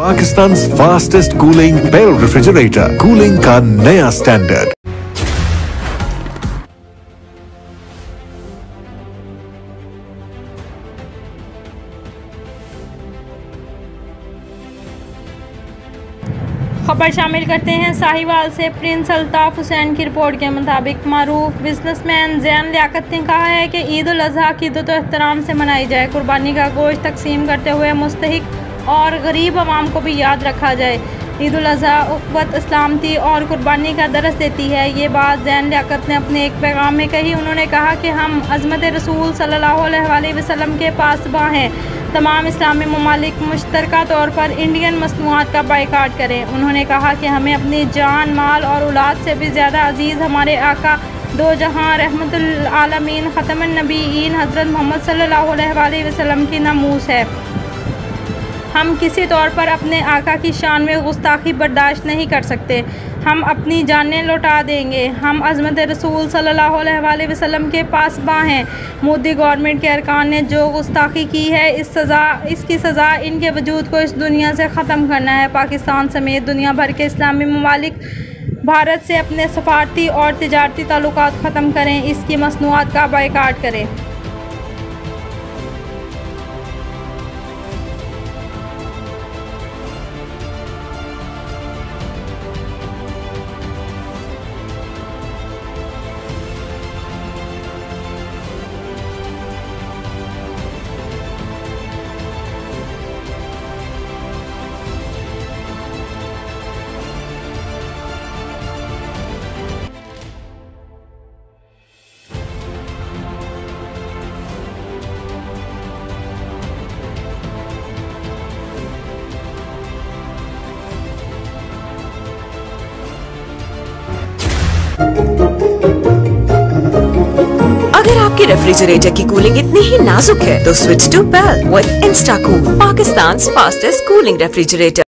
Pakistan's fastest cooling barrel refrigerator, cooling का नया standard. खबर शामिल करते हैं साहिवाल से। प्रिंस अल्ताफ हुसैन की रिपोर्ट के मुताबिक मारूफ बिजनेसमैन ज़ैन लियाकत ने कहा है कि ईद उल अज़हा की इद्दत व एहतराम से मनाई जाए। कुर्बानी का गोश्त तकसीम करते हुए मुस्तहिक और गरीब आवाम को भी याद रखा जाए। ईद उल अज़हा उख़्वत इस्लामती और कुर्बानी का दरस देती है। ये बात ज़ैन लियाकत ने अपने एक पैगाम में कही। उन्होंने कहा कि हम अज़मत रसूल सल्लल्लाहु अलैहि वसल्लम के पासबां हैं। तमाम इस्लामी ममालिक मुश्तरका तौर पर इंडियन मसनूआत का बायकाट करें। उन्होंने कहा कि हमें अपनी जान, माल और औलाद से भी ज़्यादा अजीज़ हमारे आका दो जहां रहमतुल आलमीन ख़तमुन नबीयीन हज़रत मोहम्मद सल्लल्लाहु अलैहि वसल्लम की नामूस है। हम किसी तौर पर अपने आका की शान में गुस्ताखी बर्दाश्त नहीं कर सकते। हम अपनी जानें लौटा देंगे। हम अज़मत रसूल सल्लल्लाहु अलैहि वसल्लम के पासबां हैं। मोदी गवर्नमेंट के अरकान ने जो गुस्ताखी की है इसकी सज़ा इनके वजूद को इस दुनिया से ख़त्म करना है। पाकिस्तान समेत दुनिया भर के इस्लामी ममालिक भारत से अपने सफारती और तिजारती ताल्लुकात ख़त्म करें। इसकी मसनूआत का बायकाट करें। अगर आपके रेफ्रिजरेटर की कूलिंग इतनी ही नाजुक है तो switch to PEL with insta cool, Pakistan fastest cooling refrigerator.